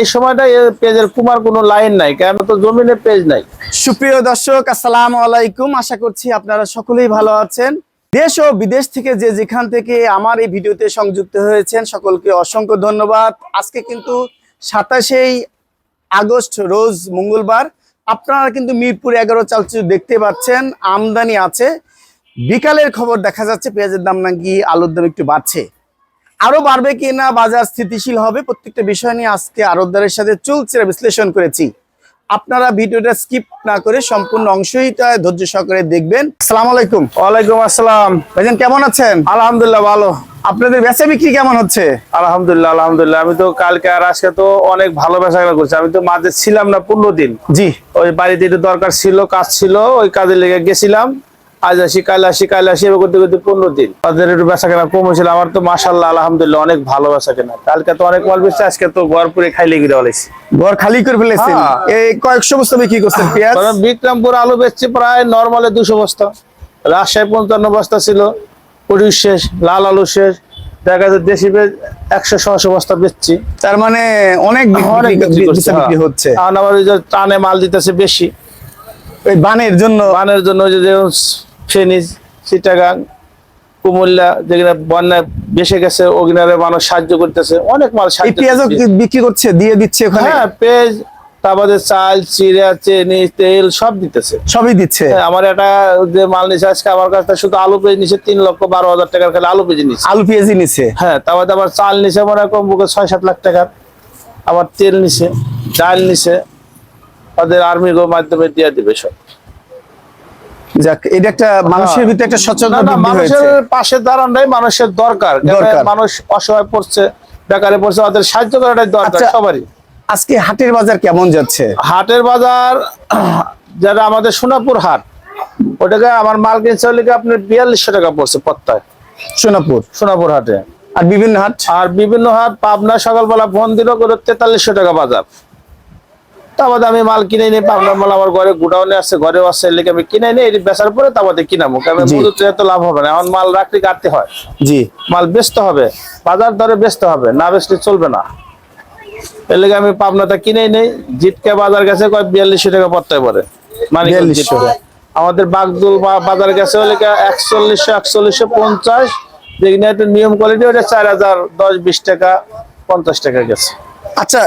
এই সময়টা পেজের কুমার কোনো লাইন নাই, কেন তো জমিনে পেজ নাই। সুপ্রিয় দর্শক, আসসালামু আলাইকুম। আশা করছি আপনারা সকলেই ভালো আছেন। দেশ ও বিদেশ থেকে যে যেখান থেকে আমার এই ভিডিওতে সংযুক্ত হয়েছেন সকলকে অসংখ্য ধন্যবাদ। আজকে কিন্তু 27 আগস্ট রোজ মঙ্গলবার। আপনারা কিন্তু মিরপুর 11 চালচিত্র দেখতে পাচ্ছেন, আমদানি আছে। বিকালের খবর দেখা যাচ্ছে পেঁয়াজের দাম নাকি আলুর দাম একটু বাড়ছে, আরো বাড়বে কিনা, বাজার স্থিতিশীল হবে, প্রত্যেকটা বিষয় নিয়ে আজকে আড়তদারের সাথে চুলচেরা বিশ্লেষণ করেছি। আপনারা ভিডিওটা স্কিপ না করে সম্পূর্ণ অংশই ধৈর্য সহকারে দেখবেন। আসসালামু আলাইকুম। ওয়ালাইকুম আসসালাম। ভাইজান কেমন আছেন? আলহামদুলিল্লাহ ভালো। আপনাদের বেচা বিক্রি কেমন হচ্ছে? আলহামদুলিল্লাহ আলহামদুলিল্লাহ। আমি তো কালকে আর আজকে তো অনেক ভালো বেচাকেনা করছি। আমি তো মাঝে ছিলাম না 15 দিন। জি, ওই বাড়িতে একটু দরকার ছিল, কাজ ছিল, ওই কাজে লেগে গেছিলাম। আজ আসি কাল আসি কাল আসি এবার করতে করতে 15 দিন তাদের একটু বেচাকেনা কম হয়েছিল। আমার তো মাশাআল্লাহ আলহামদুলিল্লাহ অনেক ভালো বেচাকেনা। কালকে তো অনেক মাল বেচছে, আজকে তো ঘর পুরে খাইলে গিয়ে বলেছি। ঘর খালি করে ফেলেছেন? হ্যাঁ। এই কয়েকশো বস্তা বিক্রি করছেন পেঁয়াজ? বিক্রমপুর আলু বেচছি প্রায় নরমালে 200 বস্তা, রাজশাহী 55 বস্তা ছিল, পরিশ শেষ, লাল আলু শেষ, দেখা যাচ্ছে দেশি পেঁয়াজ 100-150 বস্তা বেচছি। তার মানে অনেক বিক্রি হচ্ছে। কারণ আমার ওই যে টানে মাল দিতেছে বেশি, ওই বানের জন্য ওই যে ফেনী, চিটাগাং, কুমিল্লা যেগুলা বন্যায় বেসে গেছে ওগুলারে মানুষ সাহায্য করতেছে, অনেক মাল পেঁয়াজও বিক্রি করছে, দিয়ে দিচ্ছে ওখানে। হ্যাঁ, পেঁয়াজ, তারপরে চাল, চিরা, চিনি, তেল সব দিতেছে, সবই দিচ্ছে। আমার একটা যে মাল নিচ্ছে আজকে আমার কাছে শুধু আলু পেঁয়াজ নিচ্ছে 3,12,000 টাকার, খালি আলু পেঁয়াজ নিচ্ছে। আলু পেঁয়াজই নিচ্ছে? হ্যাঁ, তারপরে আবার চাল নিছে মনে কম পক্ষে 6-7 লাখ টাকার, আবার তেল নিছে, ডাল নিছে, তাদের আর্মির মাধ্যমে দিয়ে দিবে সব। যাক, এটা একটা মানুষের ভিতরে একটা সচেতনতা মানুষের পাশে দাঁড়ানোটাই মানুষের দরকার। মানুষ অসহায় পড়ছে, বেকারে পড়ছে, ওদের সাহায্য করাটাই দরকার সবারই। আজকে হাটের বাজার কেমন যাচ্ছে? হাটের বাজার যারা আমাদের সোনাপুর হাট, ওটাকে আমার মাল কিনছে হলে আপনার 4200 টাকা পড়ছে প্রত্যয়। সোনাপুর হাটে। আর বিভিন্ন হাট পাবনা সকালবেলা ফোন দিল করে 4300 টাকা বাজার। তারপরে আমি মাল কিনে নিই, পাবনার মাল আমার ঘরে গুডাউনে আছে, ঘরেও আছে, লেগে আমি কিনে নিই, এটি বেচার পরে তারপরে কিনাবো, কারণ মজুত তো লাভ হবে না। এখন মাল রাখতে কাটতে হয়, জি, মাল বেচতে হবে, বাজার দরে বেচতে হবে, না বেচলে চলবে না। এর লেগে আমি পাবনাটা কিনে নেই। জিটকে বাজার গেছে 4200 টাকা পড়তে পারে, মানে আমাদের বাগদুল বাজার গেছে হলে 4100-4150, যেখানে একটা নিয়ম কোয়ালিটি ওটা 4010-20 টাকা 50 টাকা গেছে। আচ্ছা,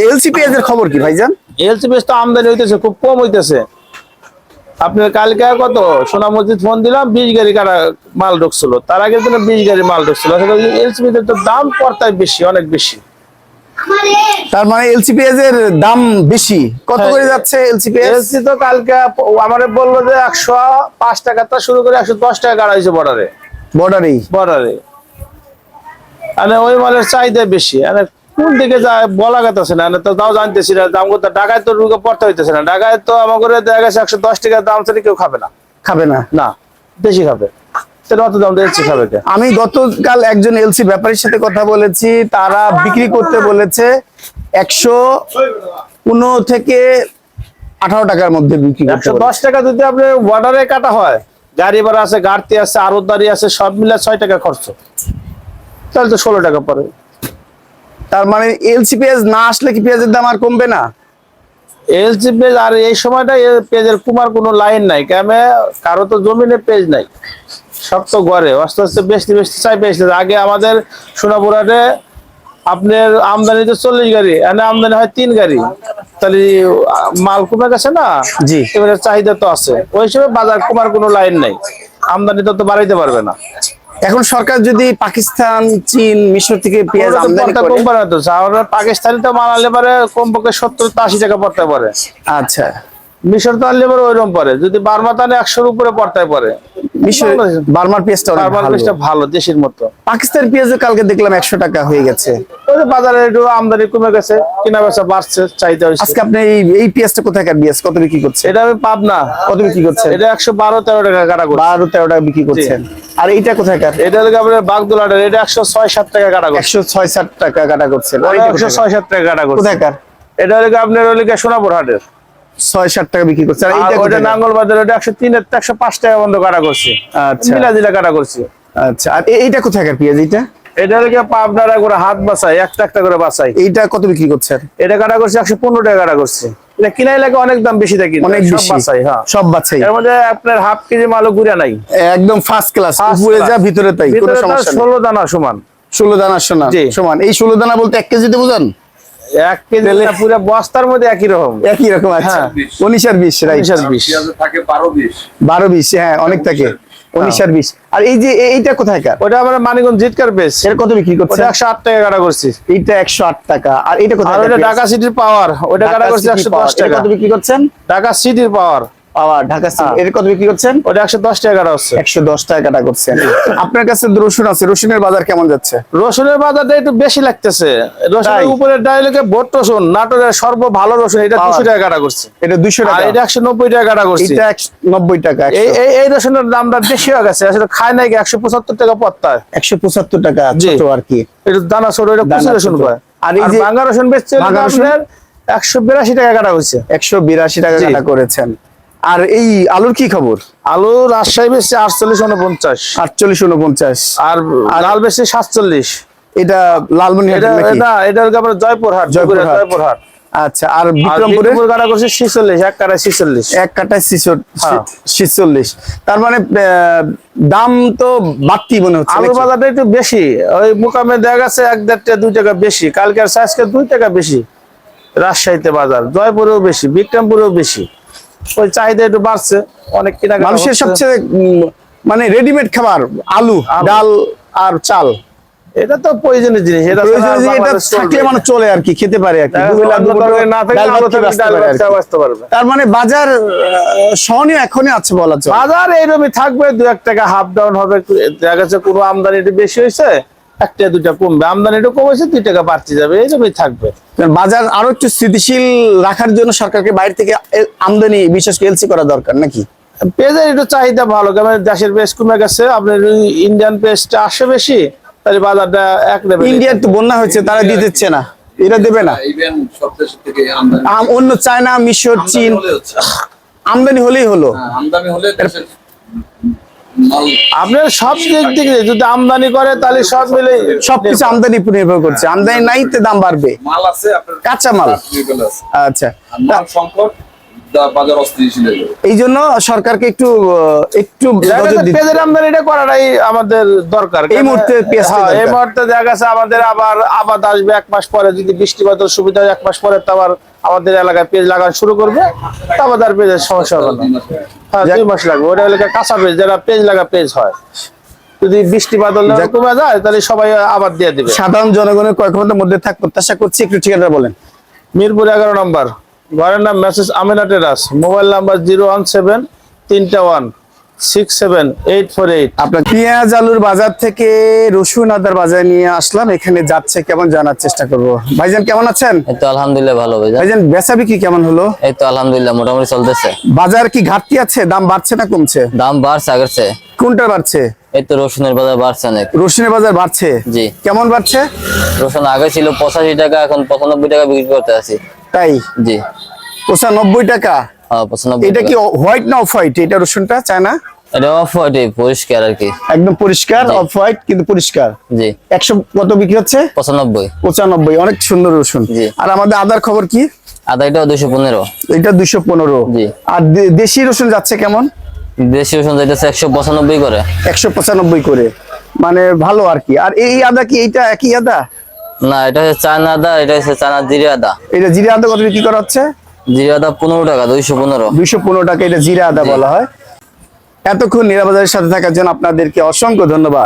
এলসি পেঁয়াজের খবর কি ভাইজান? এলসি পেঁয়াজ তো আমদানি হইতেছে, খুব কম হইতেছে। আপনার কালকে কত সোনা মসজিদ ফোন দিলাম, 20 গাড়ি কাটা মাল ঢুকছিল, তার আগের দিনে 20 গাড়ি মাল ঢুকছিল। এলসি পেঁয়াজের তো দাম পড়তায় বেশি, অনেক বেশি। তার মানে এলসি পেঁয়াজের দাম বেশি। কত করে যাচ্ছে এলসি পেঁয়াজ? এলসি তো কালকে আমারে বললো যে 105 টাকা তা শুরু করে 110 টাকা কাটা হয়েছে বর্ডারে। মানে ওই মালের চাহিদা বেশি। কোন দিকে যায় বলা গেছে না, তো তাও জানতেছি না দাম কত। ঢাকায় তো রুগে পড়তে হইতেছে না, ঢাকায় তো আমাকে দেখা গেছে 110 টাকার দাম ছিল, কেউ খাবে না, না বেশি খাবে। আমি গতকাল একজন এলসি ব্যাপারীর সাথে কথা বলেছি, তারা বিক্রি করতে বলেছে 115 থেকে 18 টাকার মধ্যে বিক্রি করতে। 110 টাকা যদি আপনি বর্ডারে কাটা হয়, গাড়ি ভাড়া আছে, গাড়তি আছে, আড়তদারি আছে, সব মিলে 6 টাকা খরচ, তাহলে তো 16 টাকা পড়ে। তার মানে এলসি পেঁয়াজ না আসলে কি পেঁয়াজের দাম আর কমবে না? এলসি পেঁয়াজ আর এই সময়টা পেঁয়াজের কুমার কোনো লাইন নাই, কেন কারো তো জমিনে পেঁয়াজ নাই, সব তো ঘরে আস্তে আস্তে বেশি চাই বেশি। আগে আমাদের সোনাপুরহাটে আপনার আমদানি তো 40 গাড়ি, আমদানি হয় 3 গাড়ি, তাহলে মাল কমে গেছে না? জি, এবারে চাহিদা তো আছে, ওই হিসেবে বাজার কুমার কোনো লাইন নাই, আমদানি তো বাড়াইতে পারবে না। এখন সরকার যদি পাকিস্তান, চীন, মিশর থেকে পেঁয়াজ আমদানি করে, পাকিস্তানি তো মাল আনলে পারে কমপক্ষে 70-80 টাকা পড়তে পারে। আচ্ছা, মিশর তো আনলে পারে ওইরকম পরে, যদি বার্মা তাহলে 100-র উপরে পড়তে পারে। বার্মার পেঁয়াজটা ভালো, দেশের মতো। পাকিস্তান পেঁয়াজ কালকে দেখলাম 100 টাকা হয়ে গেছে। বাজারে একটু আমদানি কমে গেছে, কেনা বেচা বাড়ছে, চাহিদা হয়েছে। আজকে আপনি এই পেঁয়াজটা কোথাকার পেঁয়াজ, কত বিক্রি করছেন? এটা আমি পাবনা। কত বিক্রি করছেন? এটা 112-13 টাকা কাটা করছে। 12-13 টাকা বিক্রি করছেন। আর এইটা কোথাকার? এটা হলো আপনার বাগদুলাটের, এটা 106-7 টাকা কাটা করছে। 106-7 টাকা কাটা করছেন। 106-7 টাকা কাটা করছে। কোথাকার? এটা হলো আপনার সোনাপুর হাটের 6-7 টাকা বিক্রি করছে। আর এইটা নাঙ্গলবাজার, এটা 103-105 টাকা বন্ধ কাটা করছে। আচ্ছা, মিলাজিলা কাটা করছে। আচ্ছা, আর এইটা কোথাকার পেঁয়াজ? এইটা এটা হলো পাবনার করে হাত বাছাই, একটা একটা করে বাছাই। এইটা কত বিক্রি করছেন? এটা কাটা করছে 115 টাকা কাটা করছে। এটা কিনাই লাগে অনেক দাম বেশি থাকে, অনেক সব বেশি। বাছাই। হ্যাঁ, সব বাছাই। এর মধ্যে আপনার হাফ কেজি মালও গুড়া নাই, একদম ফার্স্ট ক্লাস, First উপরে class। যা ভিতরে তাই, কোনো ভিতরে তার সমস্যা নেই। 16 দানা সমান। 16 দানা সোনা জি। সমান। এই 16 দানা বলতে 1 কেজিতে বুঝান? 1 কেজি তাহলে- না, পুরো বস্তার মধ্যে একই রকম। একই রকম। আচ্ছা, হ্যাঁ। 19 আর 20, রাইট। 19 আর 20। পেঁয়াজে থাকে 12-20। 12-20, হ্যাঁ অনেক থাকে। 19 আর 20। আর এই যে এইটা কোথায়কার? ওটা আমরা মানিকগঞ্জ জিটকার বেশ। এর কত বিক্রি করছে? ওটা 108 টাকা কাটা করছি। এইটা 108 টাকা। আর এইটা আর কোথায়? ওটা ঢাকা সিটির পাওয়ার, ওটা কাটা করছে 110 টাকা। কত বিক্রি করছেন? ঢাকা সিটির পাওয়ার, পাওয়ার ঢাকা সিটি। হ্যাঁ। এর কত বিক্রি করছেন? ওটা 110 টাকা কাটা হচ্ছে। 110 টাকা কাটা করছেন। আপনার কাছে তো রসুন আছে, রসুনের বাজার কেমন যাচ্ছে? রসুনের বাজারটা একটু বেশি লাগতেছে। রসুনের তাই? উপরে ডাইলেকে ভোট রসুন, নাটোরের সর্ব ভালো রসুন, এটা পাওয়ার। 200 টাকা কাটা করছে। এটা 200 আর টাকা। এটা 190 টাকা কাটা করছে। এটা 90 টাকা। এই রসুনের দামটা বেশি হয়ে গেছে, আসলে খায় নাই 175 টাকা পত্তা। 175 টাকা জি। ছোট আর কি। এটা দানা ছোট, এটা দানা কুচি রসুন ছোট। কয়। আর আর এই যে ভাঙা রসুন বেচছে ভাঙা রসুন? আপনার 182 টাকা কাটা হয়েছে। 182 টাকা জি। কাটা করেছেন। আর এই আলুর কি খবর? আলু রাজশাহী বেচছে 48-49, 48-49। আর লাল বেচছে 47। এটা লালমনিরহাট এটা নাকি? এটা এটা হলো আপনার জয়পুরহাট, জয়পুরহাট। জয়পুরহাট। আচ্ছা। আর আর বিক্রমপুরে বিক্রমপুর কাটা করছে 46, এক কাটা 46। এক কাটায় হ্যাঁ। 46। তার মানে দাম তো বাড়তি মনে হচ্ছে আলুর নাকি? বাজারটা একটু বেশি, ওই মুকামে দেখা গেছে 1-1.5-2 টাকা বেশি, কালকের আজকে 2 টাকা বেশি। রাজশাহীতে বাজার, জয়পুরেও বেশি, বিক্রমপুরেও বেশি। ওই চাহিদা একটু বাড়ছে, অনেক কেনাকাটা মানুষের হচ্ছে। সবচেয়ে মানে রেডিমেড খাবার আলু, ডাল আর চাল। এটা তো প্রয়োজনীয় জিনিস, এটা ছাড়া প্রয়োজনীয় আর যে এটা বাংলাদেশ চলবে থাকলে না। মানে চলে আর কি, খেতে পারে আর কি। দেখা দুবেলা যাচ্ছে অন্য দুপুরে তরকারি না থাকলে ডাল ভাত আলু খেয়ে থাকলে বাঁচতে ডাল পারে ভাত আর খেয়ে কি। বাঁচতে পারবে। তার মানে বাজার সহনীয় এখনই আছে বলা চলে। বাজার এইরকমই থাকবে, 2-1 টাকা হাফ ডাউন হবে। দেখা যাচ্ছে কোনো আমদানি একটু বেশি হয়েছে, 1-2 কমবে, আমদানি একটু কমেছে 2 টাকা বাড়তে যাবে, এইরকমই থাকবে। বাজার আরো একটু স্থিতিশীল রাখার জন্য সরকারকে বাইরে থেকে আমদানি, বিশেষ করে এলসি করা দরকার নাকি? পেঁয়াজের একটু চাহিদা ভালো, কারণ দেশের পেঁয়াজ কমে গেছে। আপনার ইন্ডিয়ান পেঁয়াজটা আসে বেশি, তাহলে বাজারটা এক লেভেল। ইন্ডিয়ার তো বন্যা হয়েছে, তারা দিচ্ছে না, এরা দেবে না। ইভেন সব দেশ থেকে আমদানি অন্য চায়না, মিশর, চীন হলে হচ্ছে। আমদানি হলেই হলো। হ্যাঁ, আমদানি হলে দেশের মাল আপনার সব দিক থেকে যদি আমদানি করে তাহলে সব মিলে সবকিছু আমদানি উপর নির্ভর করছে। আমদানি নাই তো দাম বাড়বে। মাল আছে আপনার কাঁচা মাল। available আছে। আচ্ছা। আর মাল সংকট, বাজার অস্থিতিশীল হয়ে যাবে। এই জন্য সরকারকে একটু নজর দিতে পেঁয়াজের আমদানিটা করাটাই আমাদের দরকার। এই মুহূর্তে পেঁয়াজটা হ্যাঁ, এই দরকার। মুহূর্তে দেখা গেছে আমাদের আবার আবাদ আসবে 1 মাস পরে, যদি বৃষ্টিপাতের সুবিধা হয় 1 মাস পরে তো আবার আমাদের এলাকায় পেঁয়াজ লাগানো শুরু করবে, তারপর আর পেঁয়াজের সমস্যা হবে না। 2 মাস পরে। হ্যাঁ, 2 মাস লাগবে। ওটা এলাকায় কাঁচা পেঁয়াজ, যারা পেঁয়াজ লাগা পেঁয়াজ হয়, যদি বৃষ্টিপাত হলে কমে যায় তাহলে সবাই আবাদ দিয়ে দিবে। সাধারণ জনগণের কয়েক ঘন্টার মধ্যে থাক প্রত্যাশা করছি। একটু ঠিকানা বলেন। মিরপুর 11 নম্বর, ঘরের নাম মেসেজ আমিনা টেরাস, মোবাইল নাম্বার 017-311-67848। আপনার পেঁয়াজ আলুর বাজার থেকে রসুন আদার বাজার নিয়ে আসলাম, এখানে যাচ্ছে কেমন জানার চেষ্টা করব। ভাইজান কেমন আছেন? এই তো আলহামদুলিল্লাহ ভালো ভাই। ভাইজান বেচা বিক্রি কেমন হলো? এই তো আলহামদুলিল্লাহ মোটামুটি চলতেছে। বাজার কি ঘাটতি আছে? দাম বাড়ছে না কমছে? দাম বাড়ছে আগের চেয়ে। কোনটা বাড়ছে? এই তো রসুনের বাজার বাড়ছে অনেক। রসুনের বাজার বাড়ছে? জি। কেমন বাড়ছে? রসুন আগে ছিল 85 টাকা, এখন 95 টাকা বিক্রি করতে আছি। তাই? জি। 95 টাকা। হ্যাঁ 95 এটা টাকা। কি হোয়াইট না অফ হোয়াইট? এটা রসুনটা চায়না এটা অফ হোয়াইট, পরিষ্কার আর কি। একদম পরিষ্কার, জি। অফ হোয়াইট কিন্তু পরিষ্কার। জি। 100 কত বিক্রি হচ্ছে? 95। 95, অনেক সুন্দর রসুন। জি। আর আমাদের আদার খবর কি? আদা এটাও 215। এটা 215। জি। আর দেশি রসুন যাচ্ছে কেমন? দেশি রসুন যাইতেছে 195 করে। 195 করে, মানে ভালো আর কি। আর এই আদা কি এইটা একই আদা? না, এটা হচ্ছে চায়না আদা, এটা হচ্ছে চায়না জিরে আদা। এটা জিরা আদা কত বিক্রি করা হচ্ছে? জিরে আদা 15 টাকা, 215। 215 টাকা এটা জিরা আদা বলা হয়। এতক্ষণ নিরাপদার সাথে থাকার জন্য আপনাদেরকে অসংখ্য ধন্যবাদ।